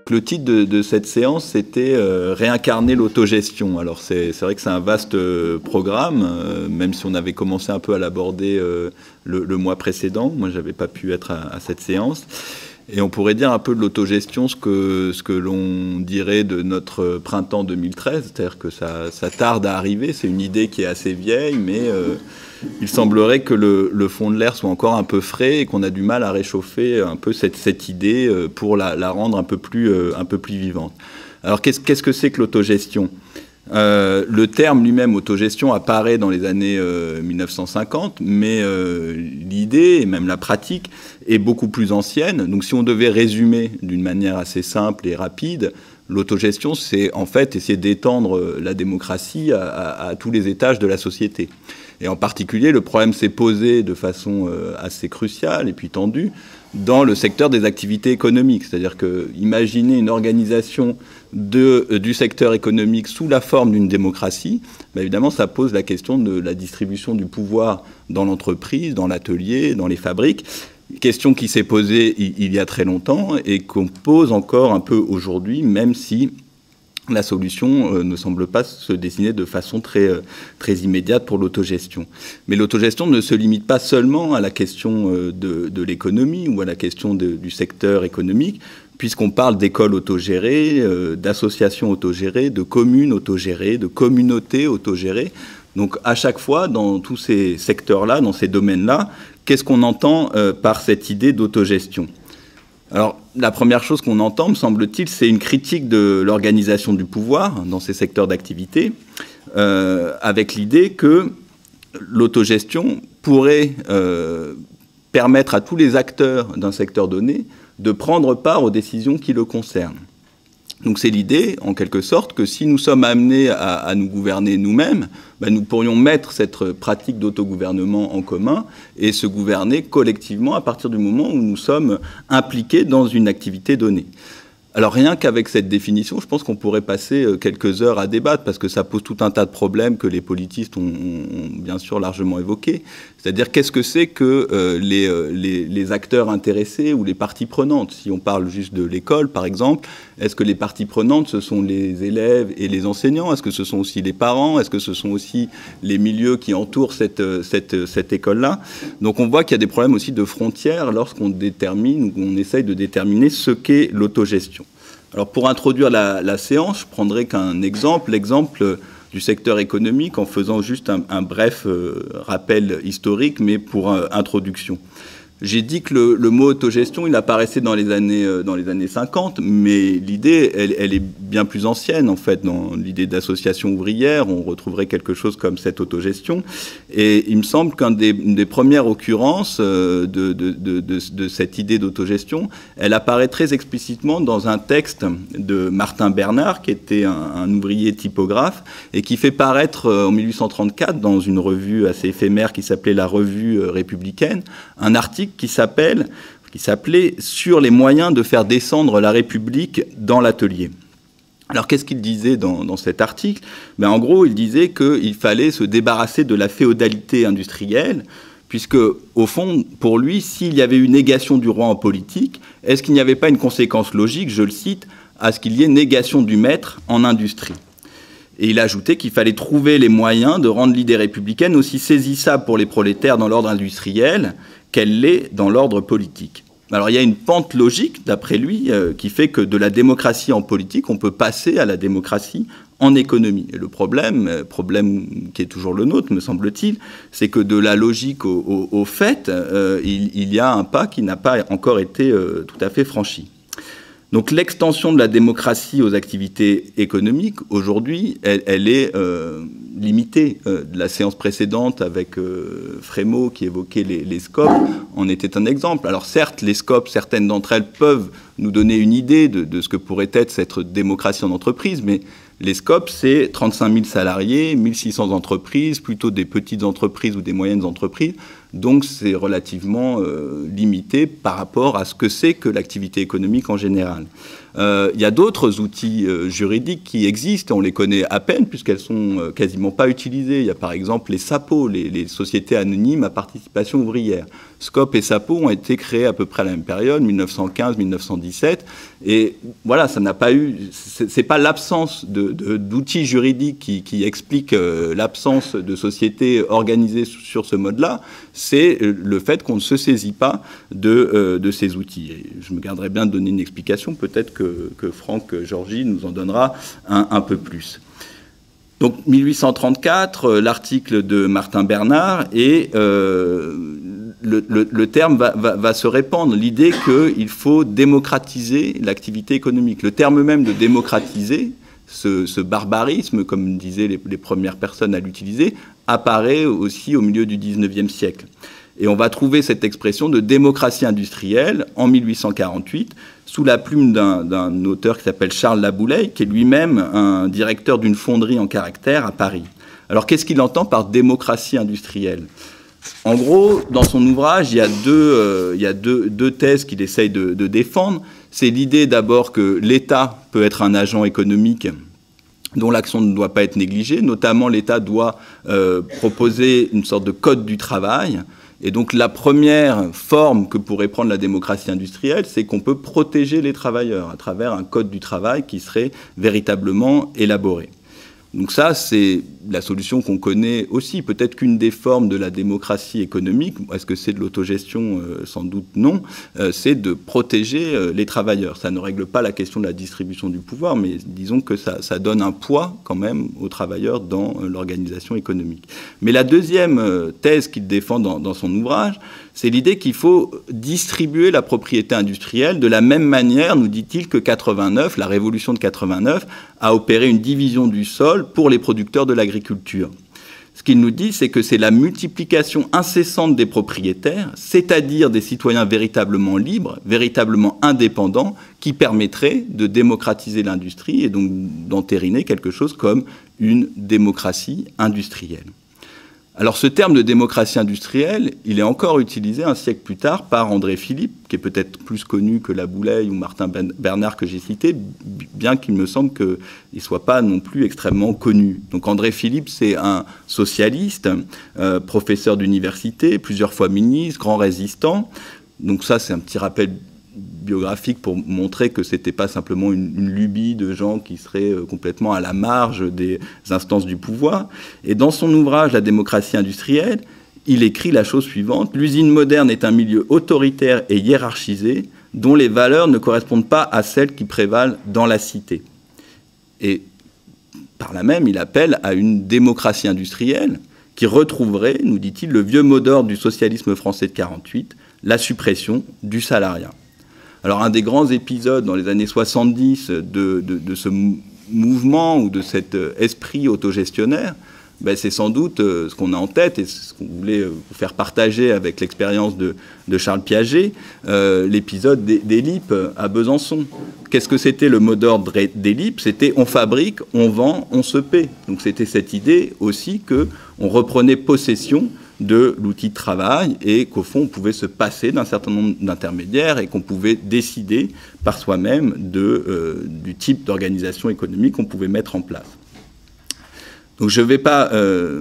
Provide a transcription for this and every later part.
Donc le titre de cette séance, c'était réincarner l'autogestion. Alors c'est vrai que c'est un vaste programme, même si on avait commencé un peu à l'aborder le mois précédent. Moi, j'avais pas pu être à cette séance. Et on pourrait dire un peu de l'autogestion ce que l'on dirait de notre printemps 2013, c'est-à-dire que ça tarde à arriver. C'est une idée qui est assez vieille, mais il semblerait que le fond de l'air soit encore un peu frais et qu'on a du mal à réchauffer un peu cette idée pour la rendre un peu plus vivante. Alors qu'est-ce que c'est que l'autogestion ? Le terme lui-même, autogestion, apparaît dans les années 1950, mais l'idée et même la pratique est beaucoup plus ancienne. Donc si on devait résumer d'une manière assez simple et rapide, l'autogestion, c'est en fait essayer d'étendre la démocratie à tous les étages de la société. Et en particulier, le problème s'est posé de façon assez cruciale et puis tendue dans le secteur des activités économiques. C'est-à-dire que imaginez une organisation du secteur économique sous la forme d'une démocratie, ben évidemment, ça pose la question de la distribution du pouvoir dans l'entreprise, dans l'atelier, dans les fabriques. Question qui s'est posée il y a très longtemps et qu'on pose encore un peu aujourd'hui, même si la solution ne semble pas se dessiner de façon très immédiate pour l'autogestion. Mais l'autogestion ne se limite pas seulement à la question de l'économie ou à la question du secteur économique, puisqu'on parle d'écoles autogérées, d'associations autogérées, de communes autogérées, de communautés autogérées. Donc à chaque fois, dans tous ces secteurs-là, dans ces domaines-là, qu'est-ce qu'on entend par cette idée d'autogestion ? Alors, la première chose qu'on entend, me semble-t-il, c'est une critique de l'organisation du pouvoir dans ces secteurs d'activité, avec l'idée que l'autogestion pourrait permettre à tous les acteurs d'un secteur donné de prendre part aux décisions qui le concernent. Donc c'est l'idée, en quelque sorte, que si nous sommes amenés à nous gouverner nous-mêmes, ben nous pourrions mettre cette pratique d'autogouvernement en commun et se gouverner collectivement à partir du moment où nous sommes impliqués dans une activité donnée. Alors rien qu'avec cette définition, je pense qu'on pourrait passer quelques heures à débattre parce que ça pose tout un tas de problèmes que les politistes ont bien sûr largement évoqués. C'est-à-dire qu'est-ce que c'est que les acteurs intéressés ou les parties prenantes ? Si on parle juste de l'école, par exemple, est-ce que les parties prenantes, ce sont les élèves et les enseignants ? Est-ce que ce sont aussi les parents ? Est-ce que ce sont aussi les milieux qui entourent cette école-là ? Donc on voit qu'il y a des problèmes aussi de frontières lorsqu'on détermine ou on essaye de déterminer ce qu'est l'autogestion. Alors pour introduire la séance, je prendrai qu'un exemple, l'exemple du secteur économique en faisant juste un bref rappel historique, mais pour introduction. J'ai dit que le mot autogestion, il apparaissait dans les années 50, mais l'idée, elle est bien plus ancienne, en fait. Dans l'idée d'association ouvrière, on retrouverait quelque chose comme cette autogestion. Et il me semble qu'une des premières occurrences de cette idée d'autogestion, elle apparaît très explicitement dans un texte de Martin Bernard, qui était un ouvrier typographe, et qui fait paraître en 1834, dans une revue assez éphémère qui s'appelait la Revue républicaine, un article qui s'appelait « Sur les moyens de faire descendre la République dans l'atelier ». Alors qu'est-ce qu'il disait dans cet article ? Ben, en gros, il disait qu'il fallait se débarrasser de la féodalité industrielle, puisque, au fond, pour lui, s'il y avait une négation du roi en politique, est-ce qu'il n'y avait pas une conséquence logique, je le cite, à ce qu'il y ait négation du maître en industrie ? Et il a ajouté qu'il fallait trouver les moyens de rendre l'idée républicaine aussi saisissable pour les prolétaires dans l'ordre industriel qu'elle l'est dans l'ordre politique. Alors il y a une pente logique, d'après lui, qui fait que de la démocratie en politique, on peut passer à la démocratie en économie. Et le problème qui est toujours le nôtre, me semble-t-il, c'est que de la logique au fait, il y a un pas qui n'a pas encore été tout à fait franchi. Donc l'extension de la démocratie aux activités économiques, aujourd'hui, elle est limitée. La séance précédente avec Frémaux qui évoquait les scopes en était un exemple. Alors certes, les scopes, certaines d'entre elles peuvent nous donner une idée de ce que pourrait être cette démocratie en entreprise, mais les scopes, c'est 35 000 salariés, 1600 entreprises, plutôt des petites entreprises ou des moyennes entreprises. donc c'est relativement limité par rapport à ce que c'est que l'activité économique en général. Il y a d'autres outils juridiques qui existent, on les connaît à peine puisqu'elles sont quasiment pas utilisées. Il y a par exemple les SAPO, les sociétés anonymes à participation ouvrière. SCOP et SAPO ont été créés à peu près à la même période, 1915-1917, et voilà, ça n'a pas eu, c'est pas l'absence d'outils juridiques qui explique l'absence de sociétés organisées sur ce mode-là, c'est le fait qu'on ne se saisit pas de ces outils. Et je me garderai bien de donner une explication, peut-être que Franck Georgi nous en donnera un peu plus. Donc 1834, l'article de Martin Bernard, et le terme va se répandre, l'idée qu'il faut démocratiser l'activité économique. Le terme même de démocratiser, ce barbarisme, comme disaient les premières personnes à l'utiliser, apparaît aussi au milieu du XIXe siècle. Et on va trouver cette expression de démocratie industrielle en 1848 sous la plume d'un auteur qui s'appelle Charles Laboulaye, qui est lui-même un directeur d'une fonderie en caractère à Paris. Alors qu'est-ce qu'il entend par démocratie industrielle ? En gros, dans son ouvrage, il y a deux thèses qu'il essaye de défendre. C'est l'idée d'abord que l'État peut être un agent économique dont l'action ne doit pas être négligée. Notamment, l'État doit proposer une sorte de code du travail. Et donc la première forme que pourrait prendre la démocratie industrielle, c'est qu'on peut protéger les travailleurs à travers un code du travail qui serait véritablement élaboré. Donc ça, c'est la solution qu'on connaît aussi. Peut-être qu'une des formes de la démocratie économique, est-ce que c'est de l'autogestion? Sans doute non, c'est de protéger les travailleurs. Ça ne règle pas la question de la distribution du pouvoir, mais disons que ça donne un poids quand même aux travailleurs dans l'organisation économique. Mais la deuxième thèse qu'il défend dans son ouvrage, c'est l'idée qu'il faut distribuer la propriété industrielle de la même manière, nous dit-il, que 89, la révolution de 89, a opéré une division du sol pour les producteurs de l'agriculture. Ce qu'il nous dit, c'est que c'est la multiplication incessante des propriétaires, c'est-à-dire des citoyens véritablement libres, véritablement indépendants, qui permettrait de démocratiser l'industrie et donc d'entériner quelque chose comme une démocratie industrielle. Alors ce terme de démocratie industrielle, il est encore utilisé un siècle plus tard par André Philippe, qui est peut-être plus connu que Laboulaye ou Martin Bernard que j'ai cité, bien qu'il me semble qu'il ne soit pas non plus extrêmement connu. Donc André Philippe, c'est un socialiste, professeur d'université, plusieurs fois ministre, grand résistant. Donc ça, c'est un petit rappel biographique pour montrer que ce n'était pas simplement une lubie de gens qui seraient complètement à la marge des instances du pouvoir. Et dans son ouvrage « La démocratie industrielle », il écrit la chose suivante: « L'usine moderne est un milieu autoritaire et hiérarchisé dont les valeurs ne correspondent pas à celles qui prévalent dans la cité. » Et par là même, il appelle à une démocratie industrielle qui retrouverait, nous dit-il, le vieux mot d'ordre du socialisme français de 1948, la suppression du salariat. Alors un des grands épisodes dans les années 70 de ce mouvement ou de cet esprit autogestionnaire, ben c'est sans doute ce qu'on a en tête et ce qu'on voulait vous faire partager avec l'expérience de Charles Piaget, l'épisode d'Élip à Besançon. Qu'est-ce que c'était le mot d'ordre d'Élip? C'était on fabrique, on vend, on se paie. Donc c'était cette idée aussi qu'on reprenait possession de l'outil de travail et qu'au fond, on pouvait se passer d'un certain nombre d'intermédiaires et qu'on pouvait décider par soi-même du type d'organisation économique qu'on pouvait mettre en place. Donc je ne vais pas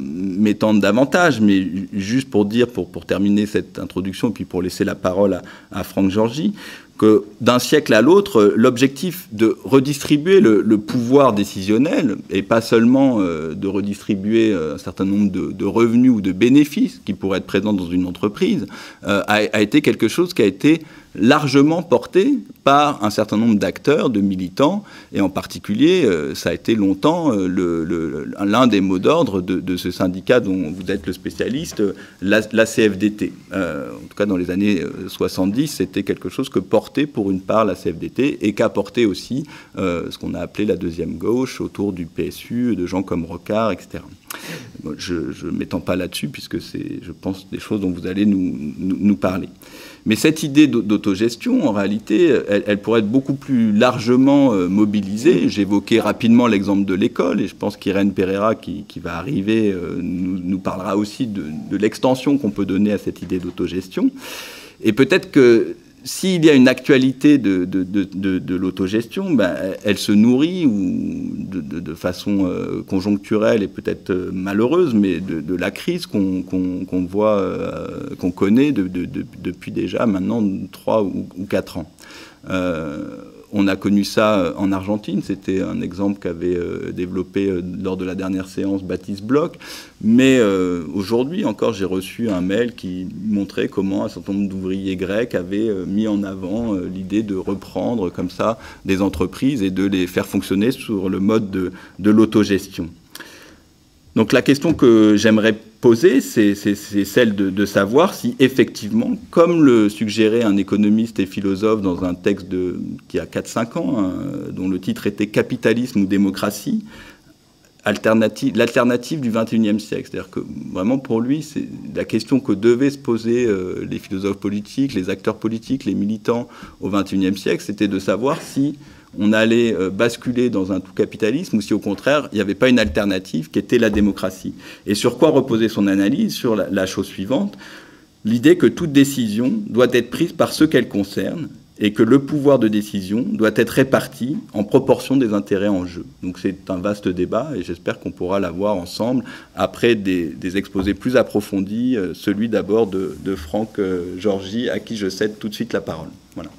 m'étendre davantage, mais juste pour dire, pour terminer cette introduction, puis pour laisser la parole à Franck Georgi, que d'un siècle à l'autre, l'objectif de redistribuer le pouvoir décisionnel, et pas seulement de redistribuer un certain nombre de revenus ou de bénéfices qui pourraient être présents dans une entreprise, a été quelque chose qui a été largement porté par un certain nombre d'acteurs, de militants, et en particulier, ça a été longtemps l'un des mots d'ordre de ce syndicat dont vous êtes le spécialiste, la CFDT. En tout cas, dans les années 70, c'était quelque chose que portait pour une part la CFDT et qu'a porté aussi ce qu'on a appelé la deuxième gauche autour du PSU, de gens comme Rocard, etc. Bon, je ne m'étends pas là-dessus, puisque c'est, je pense, des choses dont vous allez nous parler. Mais cette idée d'autogestion, en réalité, elle pourrait être beaucoup plus largement mobilisée. J'évoquais rapidement l'exemple de l'école, et je pense qu'Irène Pereira, qui va arriver, nous parlera aussi de l'extension qu'on peut donner à cette idée d'autogestion. Et peut-être que s'il y a une actualité de l'autogestion, ben, elle se nourrit ou de façon conjoncturelle et peut-être malheureuse, mais de la crise qu'on voit, qu'on connaît depuis déjà maintenant 3 ou 4 ans. On a connu ça en Argentine, c'était un exemple qu'avait développé lors de la dernière séance Baptiste Bloch, mais aujourd'hui encore j'ai reçu un mail qui montrait comment un certain nombre d'ouvriers grecs avaient mis en avant l'idée de reprendre comme ça des entreprises et de les faire fonctionner sur le mode de l'autogestion. Donc la question que j'aimerais poser, c'est celle de savoir si effectivement, comme le suggérait un économiste et philosophe dans un texte qui a 4-5 ans, hein, dont le titre était « Capitalisme ou démocratie », l'alternative du XXIe siècle. C'est-à-dire que vraiment pour lui, c'est la question que devaient se poser les philosophes politiques, les acteurs politiques, les militants au XXIe siècle, c'était de savoir si on allait basculer dans un tout-capitalisme ou si au contraire, il n'y avait pas une alternative qui était la démocratie. Et sur quoi reposer son analyse? Sur la chose suivante, l'idée que toute décision doit être prise par ceux qu'elle concerne et que le pouvoir de décision doit être réparti en proportion des intérêts en jeu. Donc c'est un vaste débat et j'espère qu'on pourra l'avoir ensemble après des exposés plus approfondis, celui d'abord de Franck Georgi, à qui je cède tout de suite la parole. Voilà.